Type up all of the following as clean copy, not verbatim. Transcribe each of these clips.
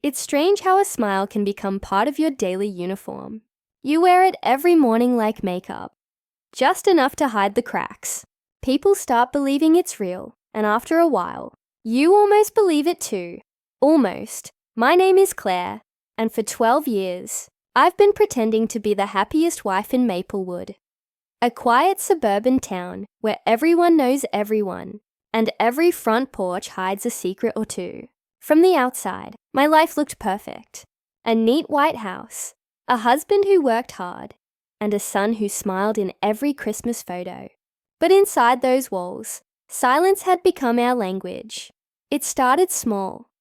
It's strange how a smile can become part of your daily uniform. You wear it every morning like makeup, just enough to hide the cracks. People start believing it's real, and after a while, you almost believe it too. Almost. My name is Claire, and for 12 years, I've been pretending to be the happiest wife in Maplewood, a quiet suburban town where everyone knows everyone, and every front porch hides a secret or two. From the outside, my life looked perfect. A neat white house, a husband who worked hard, and a son who smiled in every Christmas photo. But inside those walls, silence had become our language. It started small.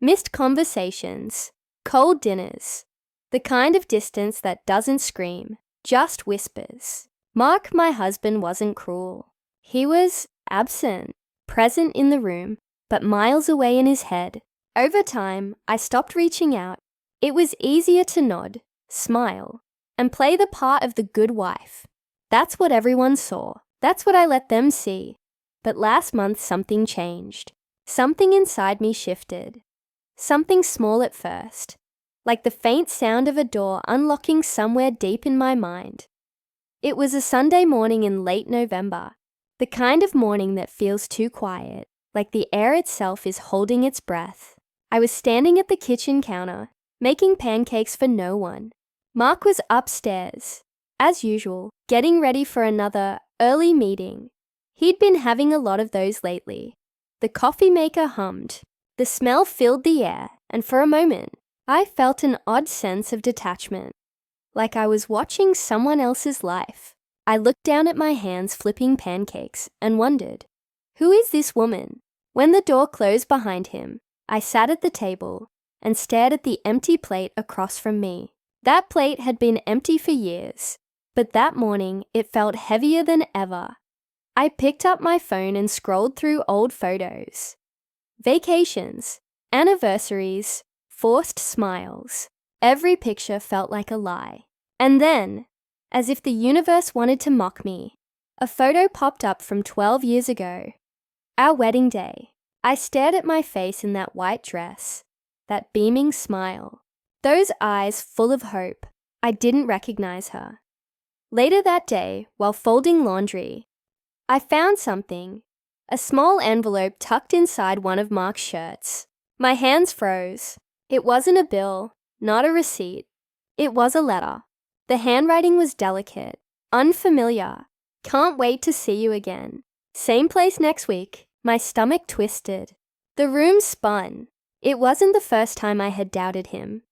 Missed conversations, cold dinners, the kind of distance that doesn't scream, just whispers. Mark, my husband, wasn't cruel. He was absent, present in the room, but miles away in his head. Over time, I stopped reaching out. It was easier to nod, smile, and play the part of the good wife. That's what everyone saw. That's what I let them see. But last month something changed. Something inside me shifted. Something small at first, like the faint sound of a door unlocking somewhere deep in my mind. It was a Sunday morning in late November, the kind of morning that feels too quiet, like the air itself is holding its breath. I was standing at the kitchen counter, making pancakes for no one. Mark was upstairs, as usual, getting ready for another early meeting. He'd been having a lot of those lately. The coffee maker hummed. The smell filled the air, and for a moment, I felt an odd sense of detachment, like I was watching someone else's life. I looked down at my hands flipping pancakes and wondered, who is this woman? When the door closed behind him, I sat at the table and stared at the empty plate across from me. That plate had been empty for years, but that morning it felt heavier than ever. I picked up my phone and scrolled through old photos. Vacations, anniversaries, forced smiles. Every picture felt like a lie. And then, as if the universe wanted to mock me, a photo popped up from 12 years ago. Our wedding day. I stared at my face in that white dress, that beaming smile, those eyes full of hope. I didn't recognize her. Later that day, while folding laundry, I found something, a small envelope tucked inside one of Mark's shirts. My hands froze. It wasn't a bill, not a receipt. It was a letter. The handwriting was delicate, unfamiliar. Can't wait to see you again. Same place next week. My stomach twisted. The room spun. It wasn't the first time I had doubted him,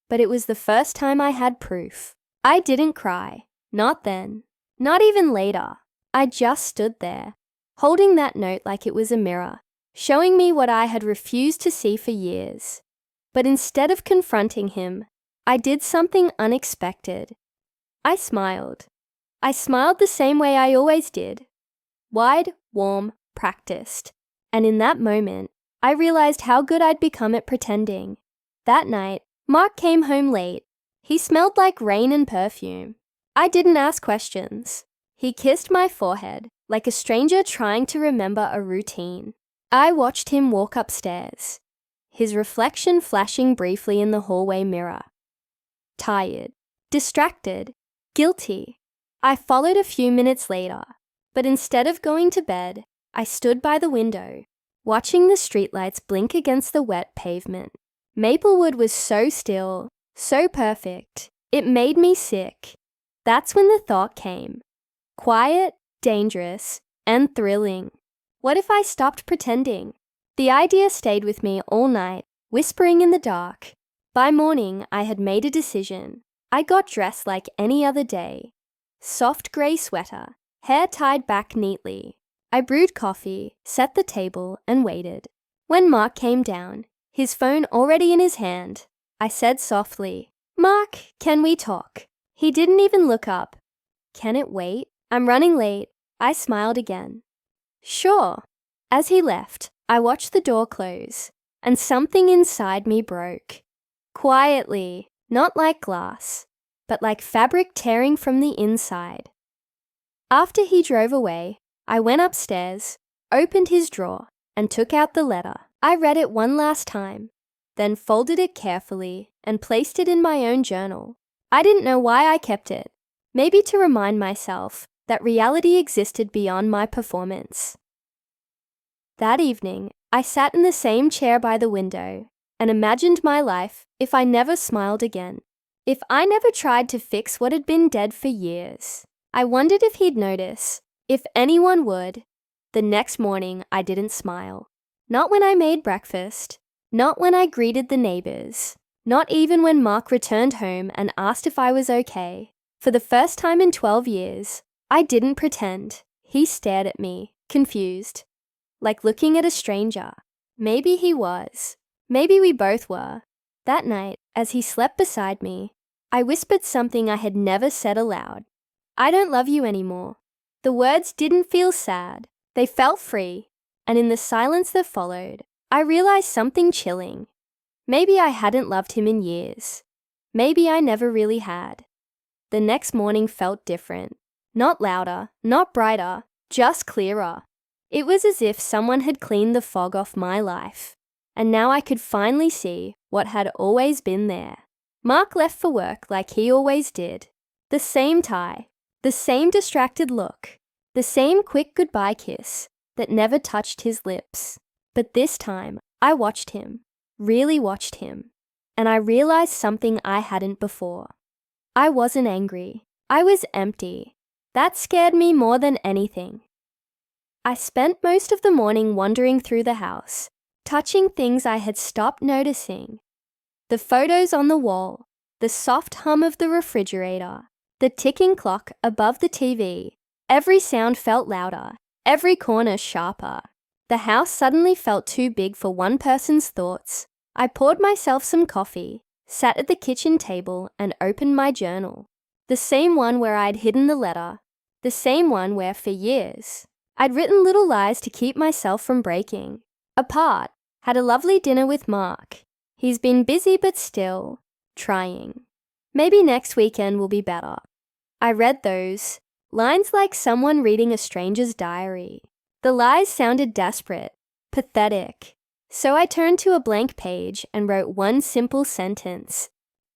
but it was the first time I had proof. I didn't cry. Not then. Not even later. I just stood there, holding that note like it was a mirror, showing me what I had refused to see for years. But instead of confronting him, I did something unexpected. I smiled. I smiled the same way I always did. Wide, warm, practiced. And in that moment, I realized how good I'd become at pretending. That night, Mark came home late. He smelled like rain and perfume. I didn't ask questions. He kissed my forehead, like a stranger trying to remember a routine. I watched him walk upstairs, his reflection flashing briefly in the hallway mirror. Tired, distracted, guilty. I followed a few minutes later, but instead of going to bed, I stood by the window, watching the streetlights blink against the wet pavement. Maplewood was so still, so perfect. It made me sick. That's when the thought came. Quiet, dangerous, and thrilling. What if I stopped pretending? The idea stayed with me all night, whispering in the dark. By morning, I had made a decision. I got dressed like any other day. Soft grey sweater, hair tied back neatly. I brewed coffee, set the table, and waited. When Mark came down, his phone already in his hand, I said softly, "Mark, can we talk?" He didn't even look up. "Can it wait? I'm running late." I smiled again. "Sure." As he left, I watched the door close, and something inside me broke. Quietly, not like glass, but like fabric tearing from the inside. After he drove away, I went upstairs, opened his drawer, and took out the letter. I read it one last time. then folded it carefully and placed it in my own journal. I didn't know why I kept it. Maybe to remind myself that reality existed beyond my performance. That evening, I sat in the same chair by the window and imagined my life if I never smiled again. If I never tried to fix what had been dead for years. I wondered if he'd notice, if anyone would. The next morning, I didn't smile. Not when I made breakfast, not when I greeted the neighbors, not even when Mark returned home and asked if I was okay. For the first time in 12 years, I didn't pretend. He stared at me, confused, like looking at a stranger. Maybe he was. Maybe we both were. That night, as he slept beside me, I whispered something I had never said aloud. I don't love you anymore. The words didn't feel sad. They felt free. And in the silence that followed, I realized something chilling. Maybe I hadn't loved him in years. Maybe I never really had. The next morning felt different. Not louder, not brighter, just clearer. It was as if someone had cleaned the fog off my life. And now I could finally see what had always been there. Mark left for work like he always did. The same tie, the same distracted look, the same quick goodbye kiss that never touched his lips. But this time, I watched him, really watched him, and I realized something I hadn't before. I wasn't angry. I was empty. That scared me more than anything. I spent most of the morning wandering through the house, touching things I had stopped noticing. The photos on the wall, the soft hum of the refrigerator, the ticking clock above the TV. Every sound felt louder, every corner sharper. The house suddenly felt too big for one person's thoughts. I poured myself some coffee, sat at the kitchen table and opened my journal. The same one where I'd hidden the letter, the same one where for years I'd written little lies to keep myself from breaking. Apart, had a lovely dinner with Mark. He's been busy but still trying. Maybe next weekend will be better. I read those lines like someone reading a stranger's diary. The lies sounded desperate, pathetic. So I turned to a blank page and wrote one simple sentence.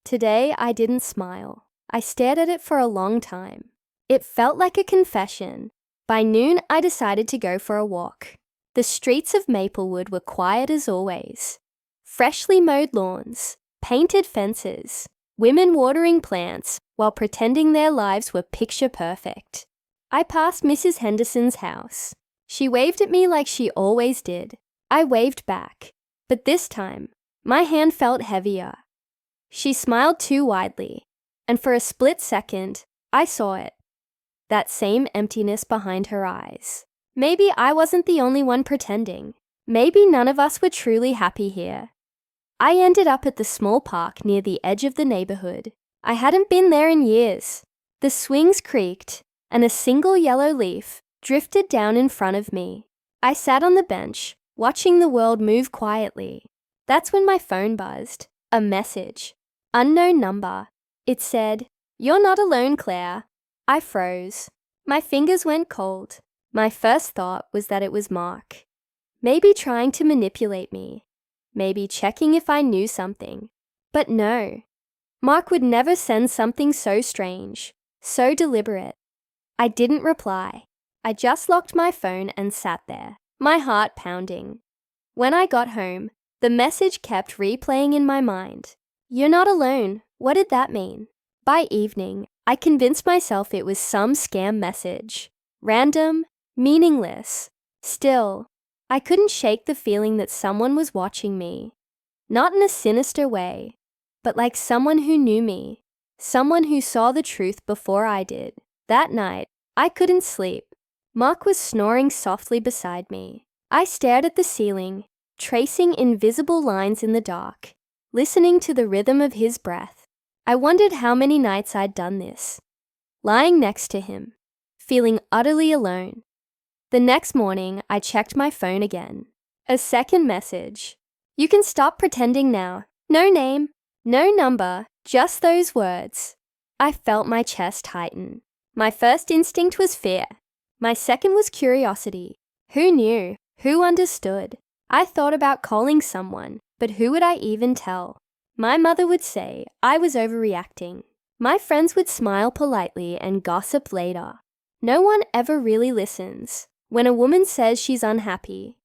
Today I didn't smile. I stared at it for a long time. It felt like a confession. By noon, I decided to go for a walk. The streets of Maplewood were quiet as always. Freshly mowed lawns, painted fences, women watering plants while pretending their lives were picture perfect. I passed Mrs. Henderson's house. She waved at me like she always did. I waved back, but this time, my hand felt heavier. She smiled too widely, and for a split second, I saw it. That same emptiness behind her eyes. Maybe I wasn't the only one pretending. Maybe none of us were truly happy here. I ended up at the small park near the edge of the neighborhood. I hadn't been there in years. The swings creaked, and a single yellow leaf drifted down in front of me. I sat on the bench, watching the world move quietly. That's when my phone buzzed. A message. Unknown number. It said, "You're not alone, Claire." I froze. My fingers went cold. My first thought was that it was Mark. Maybe trying to manipulate me. Maybe checking if I knew something. But no. Mark would never send something so strange, so deliberate. I didn't reply. I just locked my phone and sat there, my heart pounding. When I got home, the message kept replaying in my mind. "You're not alone." What did that mean? By evening, I convinced myself it was some scam message. Random, meaningless. Still, I couldn't shake the feeling that someone was watching me. Not in a sinister way, but like someone who knew me. Someone who saw the truth before I did. That night, I couldn't sleep. Mark was snoring softly beside me. I stared at the ceiling, tracing invisible lines in the dark, listening to the rhythm of his breath. I wondered how many nights I'd done this. Lying next to him, feeling utterly alone. The next morning, I checked my phone again. A second message. "You can stop pretending now. No name, no number, just those words." I felt my chest tighten. My first instinct was fear. My second was curiosity. Who knew? Who understood? I thought about calling someone, but who would I even tell? My mother would say I was overreacting. My friends would smile politely and gossip later. No one ever really listens when a woman says she's unhappy.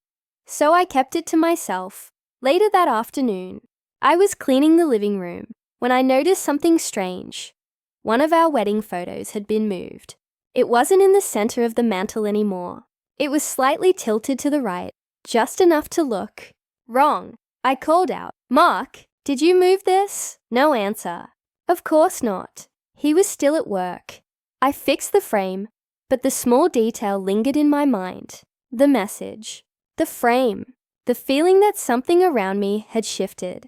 So I kept it to myself. Later that afternoon, I was cleaning the living room when I noticed something strange. One of our wedding photos had been moved. It wasn't in the center of the mantel anymore. It was slightly tilted to the right, just enough to look wrong. I called out, "Mark, did you move this?" No answer. Of course not. He was still at work. I fixed the frame, but the small detail lingered in my mind. The message, the frame, the feeling that something around me had shifted.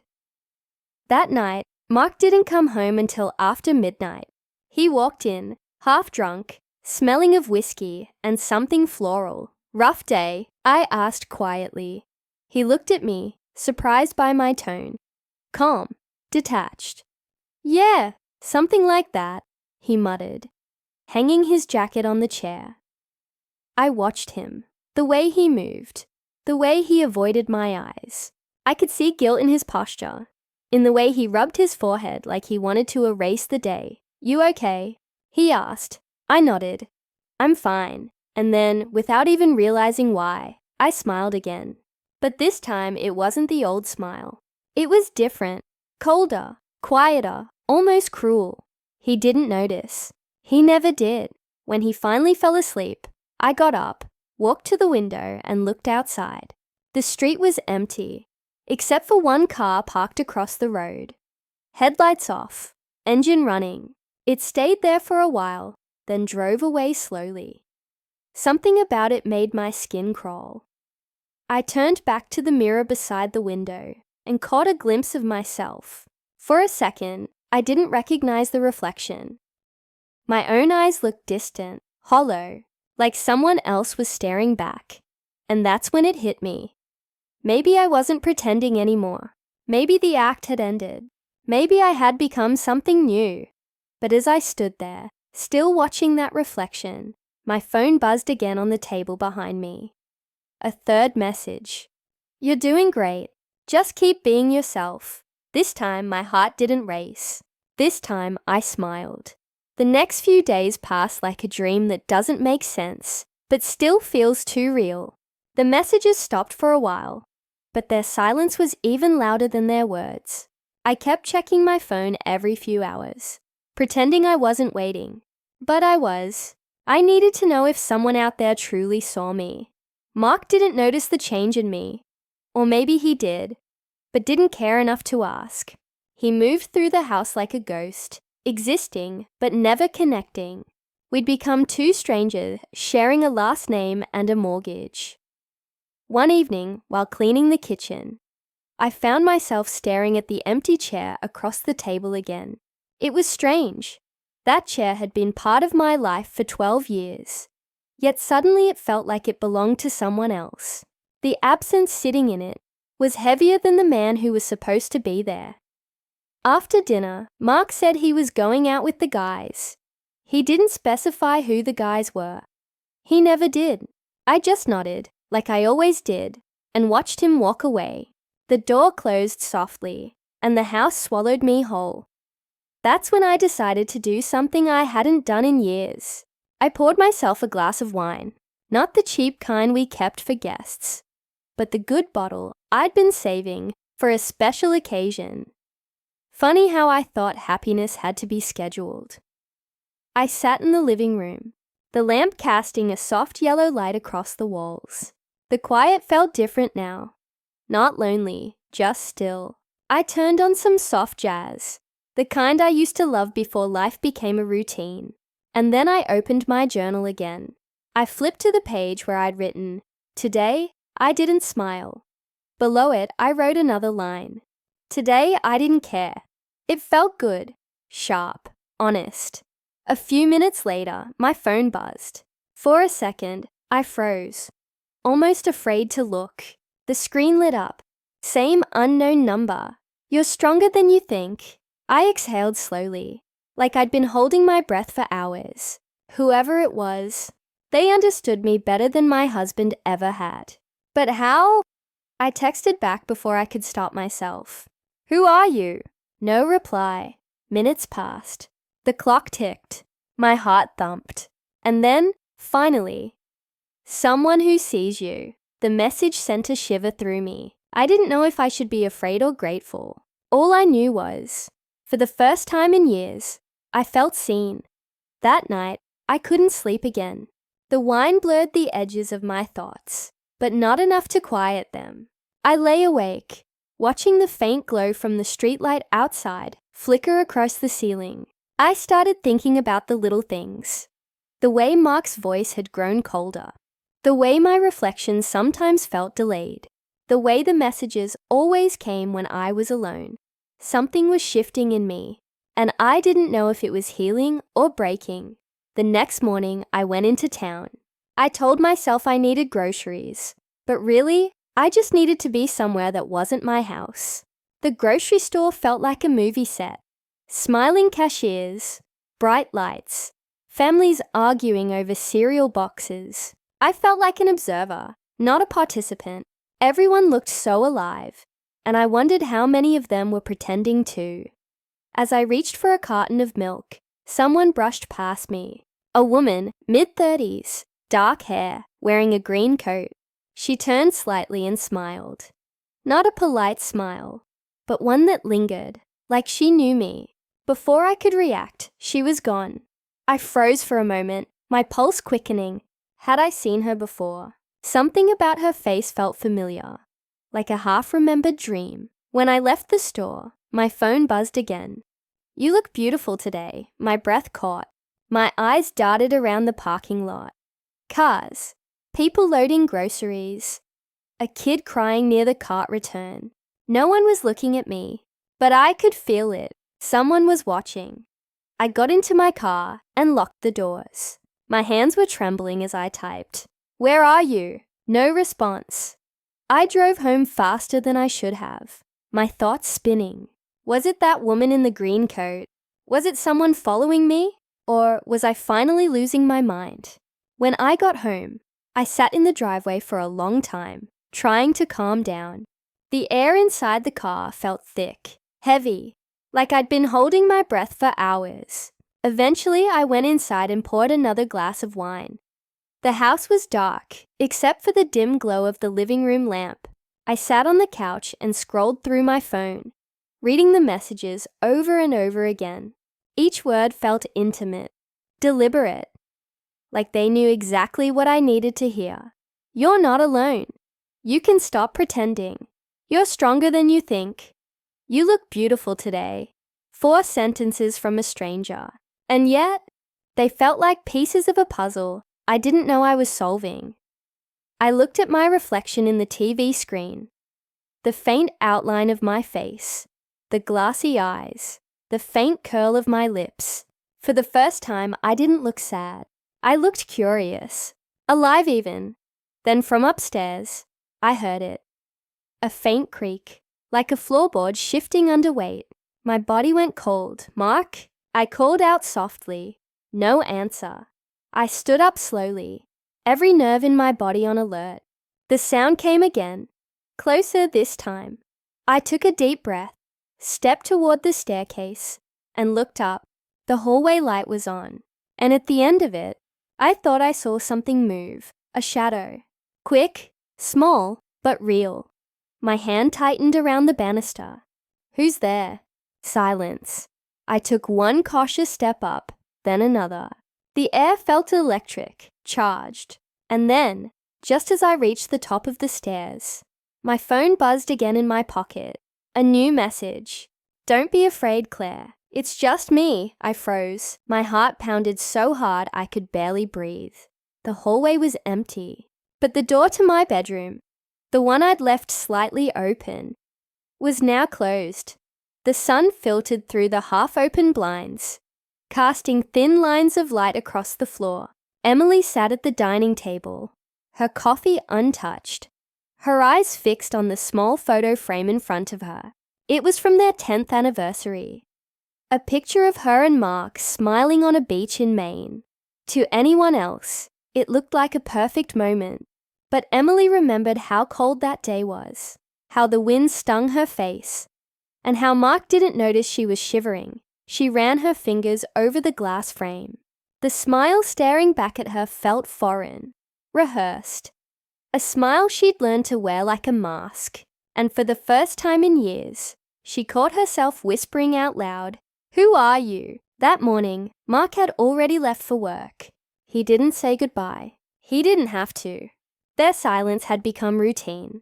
That night, Mark didn't come home until after midnight. He walked in, half drunk, smelling of whiskey and something floral. "Rough day?" I asked quietly. He looked at me, surprised by my tone. Calm, detached. "Yeah, something like that," he muttered, hanging his jacket on the chair. I watched him, the way he moved, the way he avoided my eyes. I could see guilt in his posture, in the way he rubbed his forehead like he wanted to erase the day. "You okay?" he asked. I nodded. "I'm fine." And then, without even realizing why, I smiled again. But this time it wasn't the old smile. It was different, colder, quieter, almost cruel. He didn't notice. He never did. When he finally fell asleep, I got up, walked to the window and looked outside. The street was empty, except for one car parked across the road. Headlights off, engine running. It stayed there for a while, then drove away slowly. Something about it made my skin crawl. I turned back to the mirror beside the window and caught a glimpse of myself. For a second, I didn't recognize the reflection. My own eyes looked distant, hollow, like someone else was staring back. And that's when it hit me. Maybe I wasn't pretending anymore. Maybe the act had ended. Maybe I had become something new. But as I stood there, still watching that reflection, my phone buzzed again on the table behind me. A third message. "You're doing great. Just keep being yourself." This time my heart didn't race. This time I smiled. The next few days passed like a dream that doesn't make sense, but still feels too real. The messages stopped for a while, but their silence was even louder than their words. I kept checking my phone every few hours, pretending I wasn't waiting. But I was. I needed to know if someone out there truly saw me. Mark didn't notice the change in me. Or maybe he did, but didn't care enough to ask. He moved through the house like a ghost, existing but never connecting. We'd become two strangers, sharing a last name and a mortgage. One evening, while cleaning the kitchen, I found myself staring at the empty chair across the table again. It was strange. That chair had been part of my life for 12 years. Yet suddenly it felt like it belonged to someone else. The absence sitting in it was heavier than the man who was supposed to be there. After dinner, Mark said he was going out with the guys. He didn't specify who the guys were. He never did. I just nodded, like I always did, and watched him walk away. The door closed softly, and the house swallowed me whole. That's when I decided to do something I hadn't done in years. I poured myself a glass of wine, not the cheap kind we kept for guests, but the good bottle I'd been saving for a special occasion. Funny how I thought happiness had to be scheduled. I sat in the living room, the lamp casting a soft yellow light across the walls. The quiet felt different now. Not lonely, just still. I turned on some soft jazz, the kind I used to love before life became a routine. And then I opened my journal again. I flipped to the page where I'd written, "Today, I didn't smile." Below it, I wrote another line. "Today, I didn't care." It felt good, sharp, honest. A few minutes later, my phone buzzed. For a second, I froze, almost afraid to look. The screen lit up. Same unknown number. "You're stronger than you think." I exhaled slowly, like I'd been holding my breath for hours. Whoever it was, they understood me better than my husband ever had. But how? I texted back before I could stop myself. Who are you? No reply. Minutes passed. The clock ticked. My heart thumped. And then, finally, someone who sees you. The message sent a shiver through me. I didn't know if I should be afraid or grateful. All I knew was, for the first time in years, I felt seen. That night, I couldn't sleep again. The wine blurred the edges of my thoughts, but not enough to quiet them. I lay awake, watching the faint glow from the streetlight outside flicker across the ceiling. I started thinking about the little things. The way Mark's voice had grown colder. The way my reflections sometimes felt delayed. The way the messages always came when I was alone. Something was shifting in me, and I didn't know if it was healing or breaking. The next morning, I went into town. I told myself I needed groceries, but really, I just needed to be somewhere that wasn't my house. The grocery store felt like a movie set. Smiling cashiers, bright lights, families arguing over cereal boxes. I felt like an observer, not a participant. Everyone looked so alive, and I wondered how many of them were pretending too. As I reached for a carton of milk, someone brushed past me. A woman, mid-30s, dark hair, wearing a green coat. She turned slightly and smiled. Not a polite smile, but one that lingered, like she knew me. Before I could react, she was gone. I froze for a moment, my pulse quickening. Had I seen her before? Something about her face felt familiar, like a half-remembered dream. When I left the store, my phone buzzed again. You look beautiful today, my breath caught. My eyes darted around the parking lot. Cars, people loading groceries, a kid crying near the cart return. No one was looking at me, but I could feel it. Someone was watching. I got into my car and locked the doors. My hands were trembling as I typed. Where are you? No response. I drove home faster than I should have, my thoughts spinning. Was it that woman in the green coat? Was it someone following me? Or was I finally losing my mind? When I got home, I sat in the driveway for a long time, trying to calm down. The air inside the car felt thick, heavy, like I'd been holding my breath for hours. Eventually, I went inside and poured another glass of wine. The house was dark, except for the dim glow of the living room lamp. I sat on the couch and scrolled through my phone, reading the messages over and over again. Each word felt intimate, deliberate, like they knew exactly what I needed to hear. You're not alone. You can stop pretending. You're stronger than you think. You look beautiful today. 4 sentences from a stranger. And yet, they felt like pieces of a puzzle I didn't know I was solving. I looked at my reflection in the TV screen. The faint outline of my face, the glassy eyes, the faint curl of my lips. For the first time, I didn't look sad. I looked curious, alive even. Then from upstairs, I heard it. A faint creak, like a floorboard shifting under weight. My body went cold. Mark? I called out softly. No answer. I stood up slowly, every nerve in my body on alert. The sound came again, closer this time. I took a deep breath, stepped toward the staircase, and looked up. The hallway light was on, and at the end of it, I thought I saw something move, a shadow. Quick, small, but real. My hand tightened around the banister. Who's there? Silence. I took one cautious step up, then another. The air felt electric, charged. And then, just as I reached the top of the stairs, my phone buzzed again in my pocket. A new message. Don't be afraid, Claire. It's just me. I froze. My heart pounded so hard I could barely breathe. The hallway was empty. But the door to my bedroom, the one I'd left slightly open, was now closed. The sun filtered through the half-open blinds, casting thin lines of light across the floor. Emily sat at the dining table, her coffee untouched, her eyes fixed on the small photo frame in front of her. It was from their 10th anniversary. A picture of her and Mark smiling on a beach in Maine. To anyone else, it looked like a perfect moment. But Emily remembered how cold that day was, how the wind stung her face, and how Mark didn't notice she was shivering. She ran her fingers over the glass frame. The smile staring back at her felt foreign, rehearsed. A smile she'd learned to wear like a mask, and for the first time in years, she caught herself whispering out loud, "Who are you?" That morning, Mark had already left for work. He didn't say goodbye. He didn't have to. Their silence had become routine,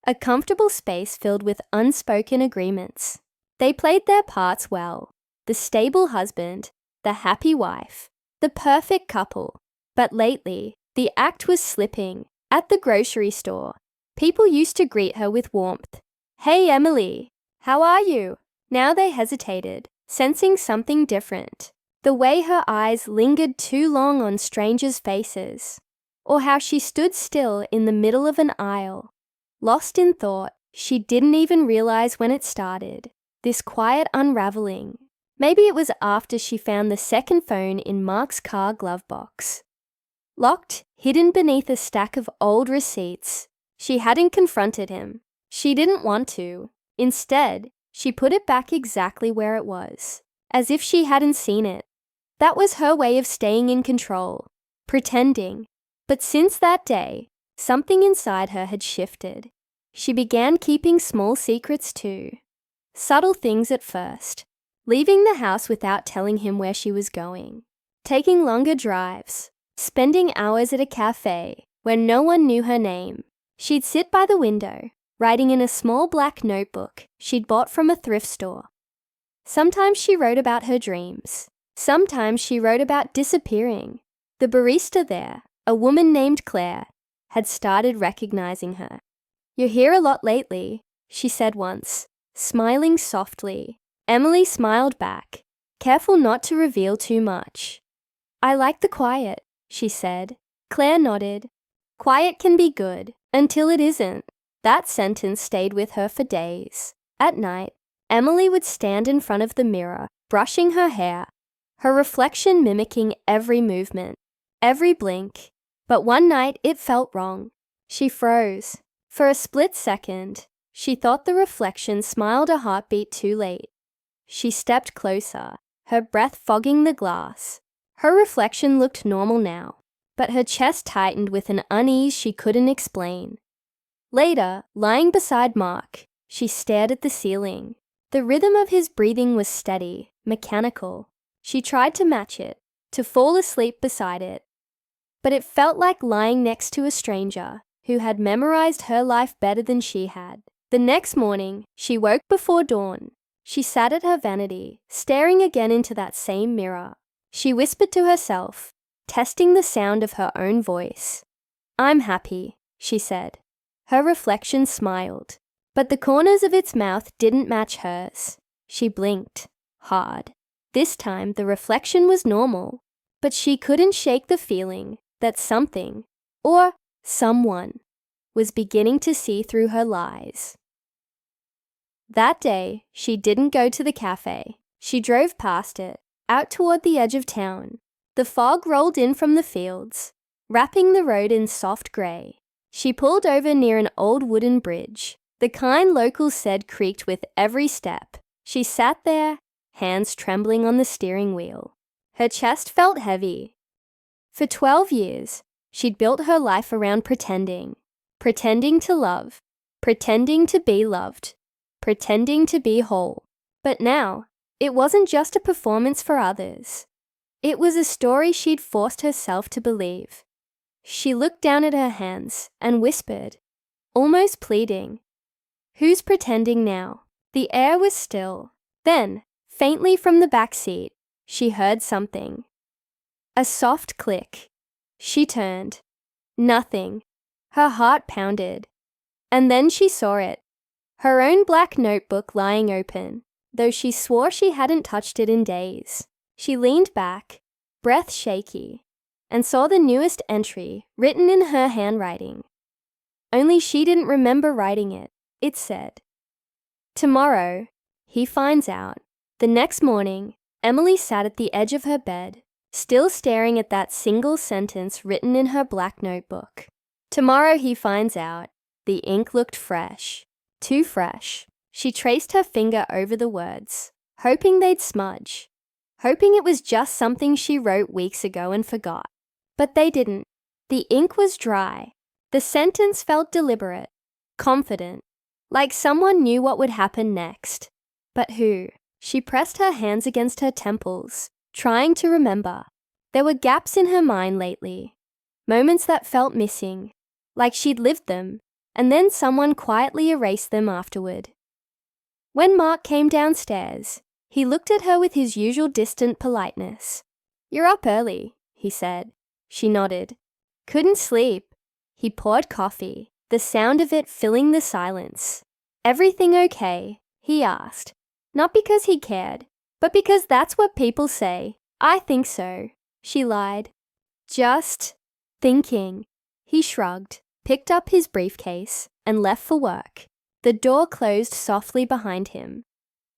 a comfortable space filled with unspoken agreements. They played their parts well, the stable husband, the happy wife, the perfect couple. But lately, the act was slipping. At the grocery store, people used to greet her with warmth. "Hey, Emily, how are you?" Now they hesitated, sensing something different. The way her eyes lingered too long on strangers' faces, or how she stood still in the middle of an aisle, lost in thought. She didn't even realize when it started, this quiet unraveling. Maybe it was after she found the second phone in Mark's car glove box. Locked, hidden beneath a stack of old receipts. She hadn't confronted him. She didn't want to. Instead, she put it back exactly where it was, as if she hadn't seen it. That was her way of staying in control, pretending. But since that day, something inside her had shifted. She began keeping small secrets too. Subtle things at first. Leaving the house without telling him where she was going. Taking longer drives. Spending hours at a cafe where no one knew her name. She'd sit by the window, writing in a small black notebook she'd bought from a thrift store. Sometimes she wrote about her dreams. Sometimes she wrote about disappearing. The barista there, a woman named Claire, had started recognizing her. "You're here a lot lately," she said once, smiling softly. Emily smiled back, careful not to reveal too much. "I like the quiet," she said. Claire nodded. "Quiet can be good, until it isn't." That sentence stayed with her for days. At night, Emily would stand in front of the mirror, brushing her hair, her reflection mimicking every movement, every blink. But one night it felt wrong. She froze. For a split second, she thought the reflection smiled a heartbeat too late. She stepped closer, her breath fogging the glass. Her reflection looked normal now, but her chest tightened with an unease she couldn't explain. Later, lying beside Mark, she stared at the ceiling. The rhythm of his breathing was steady, mechanical. She tried to match it, to fall asleep beside it. But it felt like lying next to a stranger who had memorized her life better than she had. The next morning, she woke before dawn. She sat at her vanity, staring again into that same mirror. She whispered to herself, testing the sound of her own voice. "I'm happy," she said. Her reflection smiled, but the corners of its mouth didn't match hers. She blinked, hard. This time the reflection was normal, but she couldn't shake the feeling that something, or someone, was beginning to see through her lies. That day, she didn't go to the cafe. She drove past it, out toward the edge of town. The fog rolled in from the fields, wrapping the road in soft grey. She pulled over near an old wooden bridge. The kind locals said creaked with every step. She sat there, hands trembling on the steering wheel. Her chest felt heavy. For 12 years, she'd built her life around pretending. Pretending to love. Pretending to be loved. Pretending to be whole. But now, it wasn't just a performance for others. It was a story she'd forced herself to believe. She looked down at her hands and whispered, almost pleading, "Who's pretending now?" The air was still. Then, faintly from the back seat, she heard something. A soft click. She turned. Nothing. Her heart pounded. And then she saw it. Her own black notebook lying open, though she swore she hadn't touched it in days. She leaned back, breath shaky, and saw the newest entry written in her handwriting. Only she didn't remember writing it. It said, "Tomorrow, he finds out." The next morning, Emily sat at the edge of her bed, still staring at that single sentence written in her black notebook. Tomorrow he finds out. The ink looked fresh. Too fresh. She traced her finger over the words, hoping they'd smudge. Hoping it was just something she wrote weeks ago and forgot. But they didn't. The ink was dry. The sentence felt deliberate, confident, like someone knew what would happen next. But who? She pressed her hands against her temples, trying to remember. There were gaps in her mind lately, moments that felt missing, like she'd lived them, and then someone quietly erased them afterward. When Mark came downstairs, he looked at her with his usual distant politeness. "You're up early," he said. She nodded. "Couldn't sleep." He poured coffee, the sound of it filling the silence. "Everything okay?" he asked. Not because he cared, but because that's what people say. "I think so," she lied. "Just thinking." He shrugged, picked up his briefcase, and left for work. The door closed softly behind him.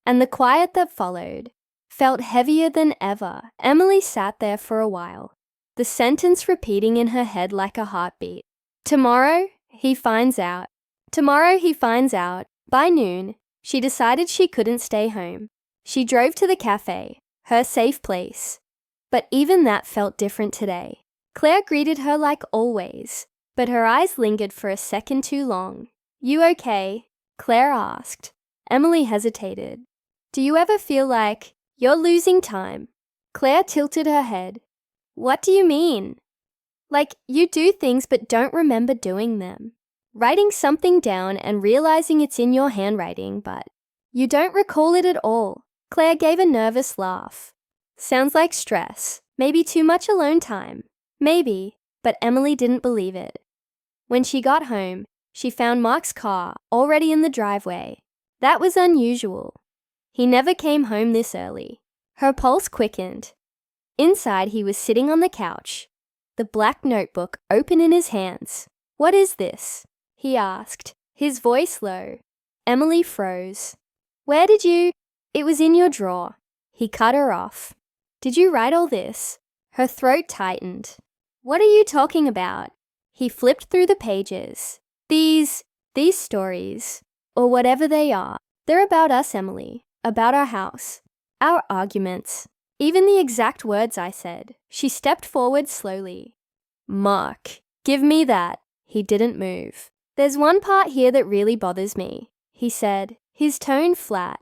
And the quiet that followed felt heavier than ever. Emily sat there for a while, the sentence repeating in her head like a heartbeat. Tomorrow, he finds out. Tomorrow he finds out. By noon, she decided she couldn't stay home. She drove to the cafe, her safe place. But even that felt different today. Claire greeted her like always, but her eyes lingered for a second too long. "You okay?" Claire asked. Emily hesitated. "Do you ever feel like you're losing time?" Claire tilted her head. "What do you mean?" "Like you do things but don't remember doing them. Writing something down and realizing it's in your handwriting, but you don't recall it at all." Claire gave a nervous laugh. "Sounds like stress. Maybe too much alone time." Maybe, but Emily didn't believe it. When she got home, she found Mark's car already in the driveway. That was unusual. He never came home this early. Her pulse quickened. Inside, he was sitting on the couch, the black notebook open in his hands. "What is this?" he asked, his voice low. Emily froze. "Where did you—" "It was in your drawer." He cut her off. "Did you write all this?" Her throat tightened. "What are you talking about?" He flipped through the pages. These stories, or whatever they are, they're about us, Emily, about our house, our arguments, even the exact words I said." She stepped forward slowly. "Mark, give me that." He didn't move. "There's one part here that really bothers me," he said, his tone flat.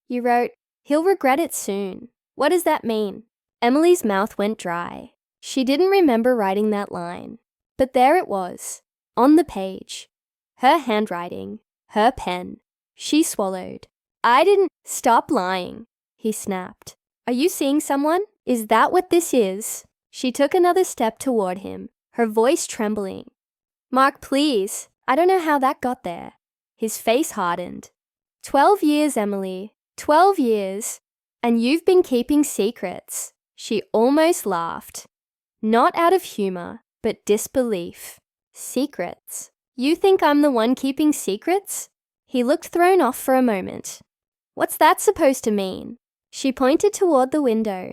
"You wrote, 'He'll regret it soon.' What does that mean?" Emily's mouth went dry. She didn't remember writing that line. But there it was, on the page. Her handwriting, her pen. She swallowed. "I didn't—" "Stop lying," he snapped. "Are you seeing someone? Is that what this is?" She took another step toward him, her voice trembling. "Mark, please. I don't know how that got there." His face hardened. 12 years, Emily. 12 years. And you've been keeping secrets." She almost laughed. Not out of humor, but disbelief. "Secrets? You think I'm the one keeping secrets?" He looked thrown off for a moment. "What's that supposed to mean?" She pointed toward the window.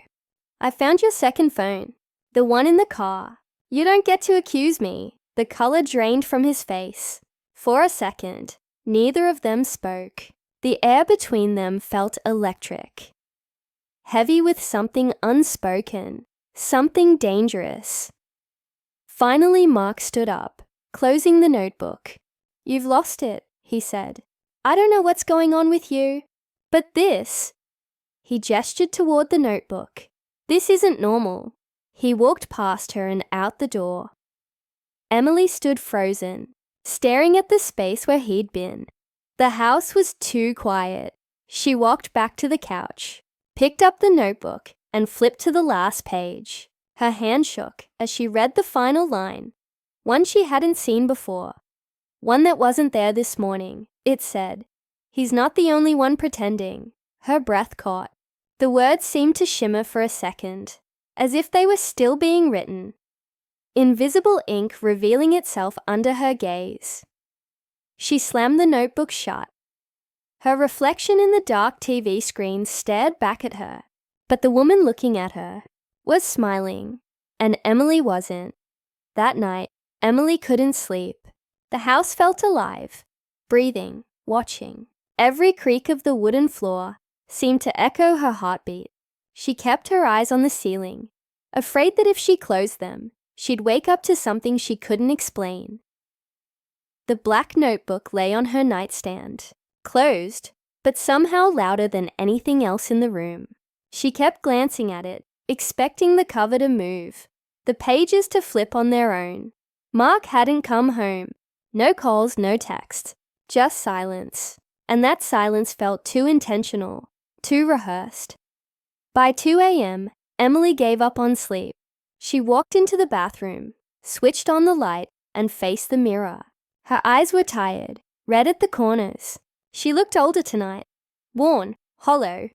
"I found your second phone. The one in the car. You don't get to accuse me." The color drained from his face. For a second, neither of them spoke. The air between them felt electric. Heavy with something unspoken, something dangerous. Finally, Mark stood up, closing the notebook. "You've lost it," he said. "I don't know what's going on with you, but this—" He gestured toward the notebook. "This isn't normal." He walked past her and out the door. Emily stood frozen, staring at the space where he'd been. The house was too quiet. She walked back to the couch, picked up the notebook, and flipped to the last page. Her hand shook as she read the final line, one she hadn't seen before, one that wasn't there this morning. It said, "He's not the only one pretending." Her breath caught. The words seemed to shimmer for a second, as if they were still being written. Invisible ink revealing itself under her gaze. She slammed the notebook shut. Her reflection in the dark TV screen stared back at her, but the woman looking at her was smiling, and Emily wasn't. That night, Emily couldn't sleep. The house felt alive, breathing, watching. Every creak of the wooden floor seemed to echo her heartbeat. She kept her eyes on the ceiling, afraid that if she closed them, she'd wake up to something she couldn't explain. The black notebook lay on her nightstand, closed, but somehow louder than anything else in the room. She kept glancing at it, expecting the cover to move, the pages to flip on their own. Mark hadn't come home. No calls, no text, just silence. And that silence felt too intentional, too rehearsed. By 2 a.m., Emily gave up on sleep. She walked into the bathroom, switched on the light, and faced the mirror. Her eyes were tired, red at the corners. She looked older tonight, worn, hollow.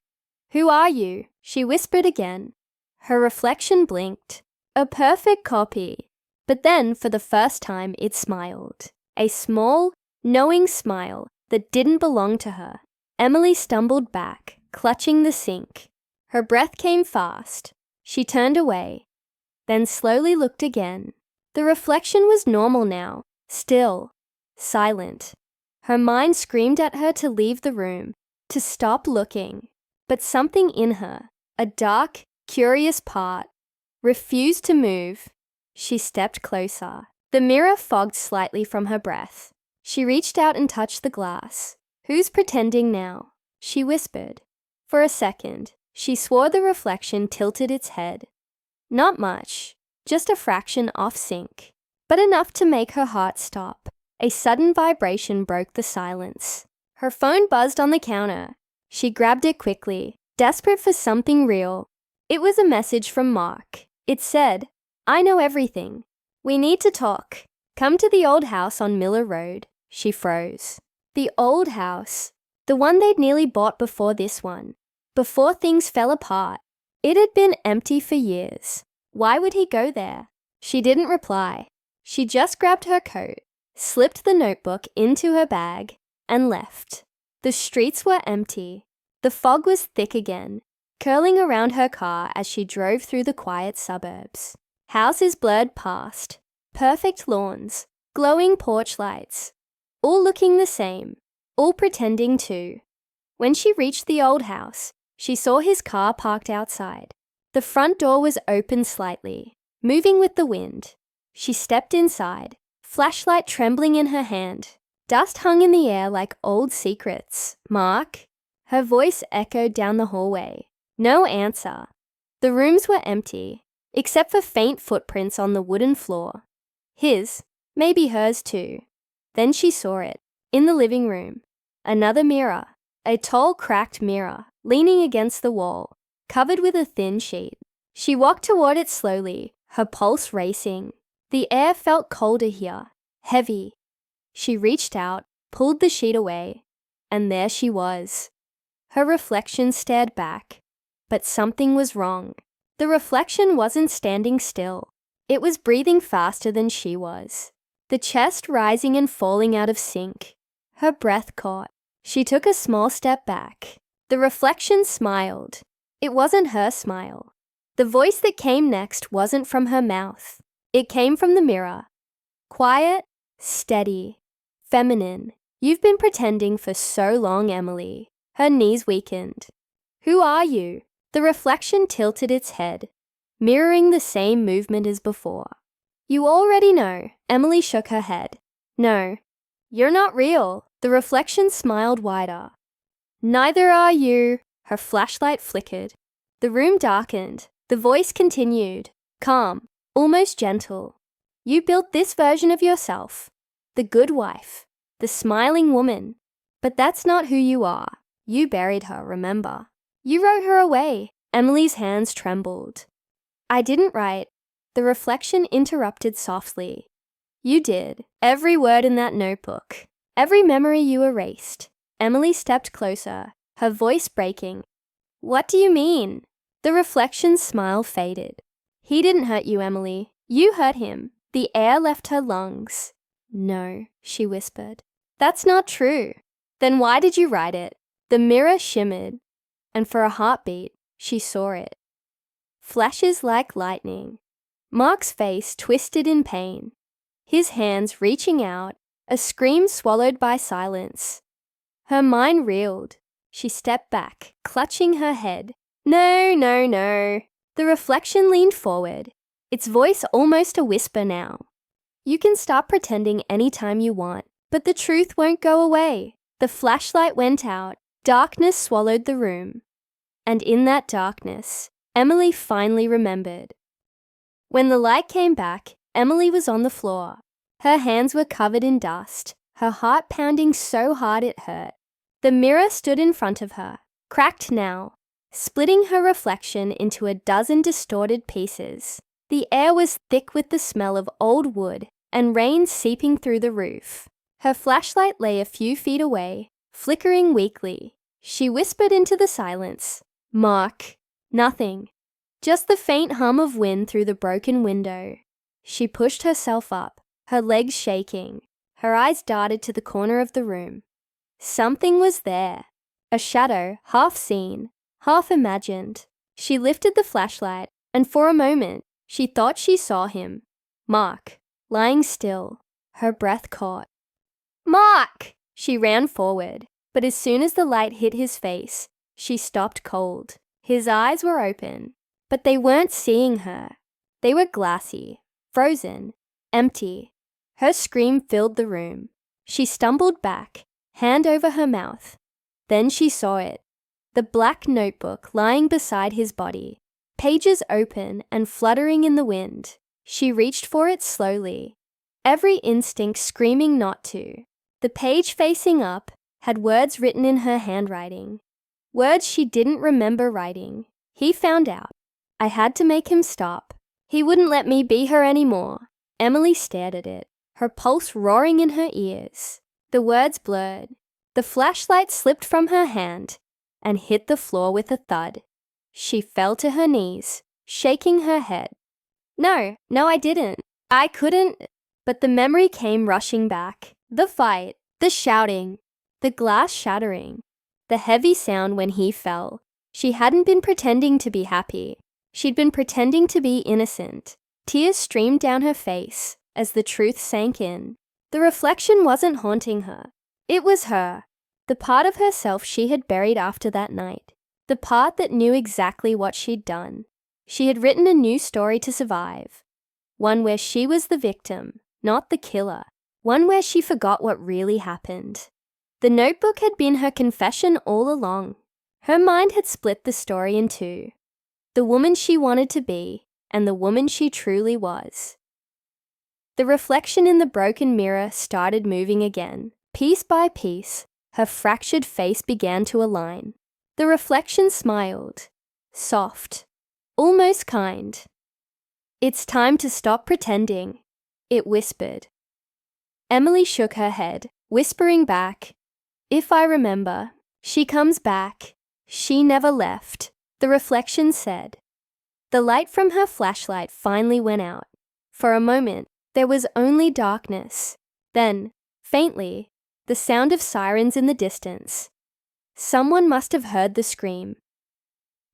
"Who are you?" she whispered again. Her reflection blinked. A perfect copy. But then, for the first time, it smiled. A small, knowing smile that didn't belong to her. Emily stumbled back, clutching the sink. Her breath came fast. She turned away, then slowly looked again. The reflection was normal now, still, silent. Her mind screamed at her to leave the room, to stop looking. But something in her, a dark, curious part, refused to move. She stepped closer. The mirror fogged slightly from her breath. She reached out and touched the glass. "Who's pretending now?" she whispered. For a second, she swore the reflection tilted its head. Not much, just a fraction off sync, but enough to make her heart stop. A sudden vibration broke the silence. Her phone buzzed on the counter. She grabbed it quickly, desperate for something real. It was a message from Mark. It said, "I know everything. We need to talk. Come to the old house on Miller Road." She froze. The old house. The one they'd nearly bought before this one. Before things fell apart. It had been empty for years. Why would he go there? She didn't reply. She just grabbed her coat, slipped the notebook into her bag, and left. The streets were empty. The fog was thick again, curling around her car as she drove through the quiet suburbs. Houses blurred past, perfect lawns, glowing porch lights, all looking the same, all pretending to. When she reached the old house, she saw his car parked outside. The front door was open slightly, moving with the wind. She stepped inside, flashlight trembling in her hand. Dust hung in the air like old secrets. "Mark?" Her voice echoed down the hallway. No answer. The rooms were empty, except for faint footprints on the wooden floor. His, maybe hers too. Then she saw it, in the living room. Another mirror, a tall, cracked mirror, leaning against the wall, covered with a thin sheet. She walked toward it slowly, her pulse racing. The air felt colder here, heavy. She reached out, pulled the sheet away, and there she was. Her reflection stared back, but something was wrong. The reflection wasn't standing still. It was breathing faster than she was, the chest rising and falling out of sync. Her breath caught. She took a small step back. The reflection smiled. It wasn't her smile. The voice that came next wasn't from her mouth. It came from the mirror. Quiet, steady, feminine. "You've been pretending for so long, Emily." Her knees weakened. "Who are you?" The reflection tilted its head, mirroring the same movement as before. "You already know." Emily shook her head. "No, you're not real." The reflection smiled wider. "Neither are you." Her flashlight flickered. The room darkened. The voice continued, calm, almost gentle. "You built this version of yourself, the good wife, the smiling woman. But that's not who you are. You buried her, remember? You wrote her away." Emily's hands trembled. "I didn't write." The reflection interrupted softly. "You did. Every word in that notebook. Every memory you erased." Emily stepped closer, her voice breaking. "What do you mean?" The reflection's smile faded. "He didn't hurt you, Emily. You hurt him." The air left her lungs. "No," she whispered. "That's not true." "Then why did you write it?" The mirror shimmered, and for a heartbeat, she saw it. Flashes like lightning. Mark's face twisted in pain. his hands reaching out, a scream swallowed by silence. Her mind reeled. She stepped back, clutching her head. No, no, no. The reflection leaned forward, its voice almost a whisper now. You can start pretending anytime you want, but the truth won't go away. The flashlight went out. Darkness swallowed the room. And in that darkness, Emily finally remembered. When the light came back, Emily was on the floor. Her hands were covered in dust, her heart pounding so hard it hurt. The mirror stood in front of her, cracked now, splitting her reflection into a dozen distorted pieces. The air was thick with the smell of old wood and rain seeping through the roof. Her flashlight lay a few feet away, flickering weakly. She whispered into the silence, "Mark." Nothing. Just the faint hum of wind through the broken window. She pushed herself up, her legs shaking. Her eyes darted to the corner of the room. Something was there. A shadow, half seen, half imagined. She lifted the flashlight, and for a moment, she thought she saw him. Mark, lying still, her breath caught. "Mark!" She ran forward, but as soon as the light hit his face, she stopped cold. His eyes were open, but they weren't seeing her. They were glassy, frozen, empty. Her scream filled the room. She stumbled back, hand over her mouth. Then she saw it. The black notebook lying beside his body, pages open and fluttering in the wind. She reached for it slowly, every instinct screaming not to. The page facing up had words written in her handwriting. Words she didn't remember writing. He found out. I had to make him stop. He wouldn't let me be her anymore. Emily stared at it, her pulse roaring in her ears. The words blurred. The flashlight slipped from her hand and hit the floor with a thud. She fell to her knees, shaking her head. No, I didn't. I couldn't. But the memory came rushing back. The fight, the shouting, the glass shattering, the heavy sound when he fell. She hadn't been pretending to be happy. She'd been pretending to be innocent. Tears streamed down her face as the truth sank in. The reflection wasn't haunting her. It was her, the part of herself she had buried after that night, the part that knew exactly what she'd done. She had written a new story to survive, one where she was the victim, not the killer, one where she forgot what really happened. The notebook had been her confession all along. Her mind had split the story in two, the woman she wanted to be and the woman she truly was. The reflection in the broken mirror started moving again. Piece by piece, her fractured face began to align. The reflection smiled, soft, almost kind. "It's time to stop pretending," it whispered. Emily shook her head, whispering back, "If I remember, she comes back. She never left," the reflection said. The light from her flashlight finally went out. For a moment, there was only darkness. Then, faintly, the sound of sirens in the distance. Someone must have heard the scream.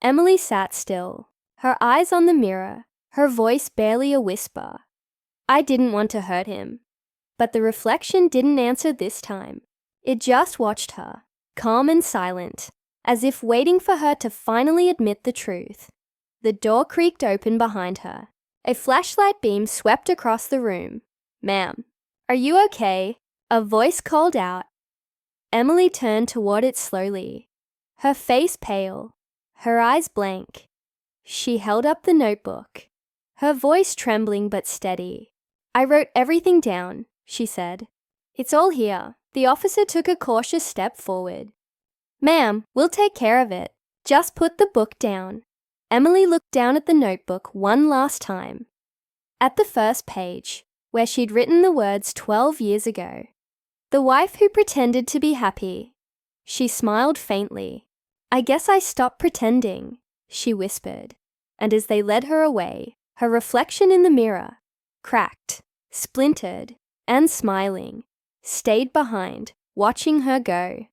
Emily sat still, her eyes on the mirror, her voice barely a whisper. I didn't want to hurt him. But the reflection didn't answer this time. It just watched her, calm and silent, as if waiting for her to finally admit the truth. The door creaked open behind her. A flashlight beam swept across the room. "Ma'am, are you okay?" A voice called out. Emily turned toward it slowly, her face pale, her eyes blank. She held up the notebook, her voice trembling but steady. "I wrote everything down," she said. "It's all here." The officer took a cautious step forward. "Ma'am, we'll take care of it. Just put the book down." Emily looked down at the notebook one last time. At the first page, where she'd written the words 12 years ago. The wife who pretended to be happy. She smiled faintly. "I guess I stopped pretending," she whispered. And as they led her away, her reflection in the mirror, cracked, splintered, and smiling, stayed behind, watching her go.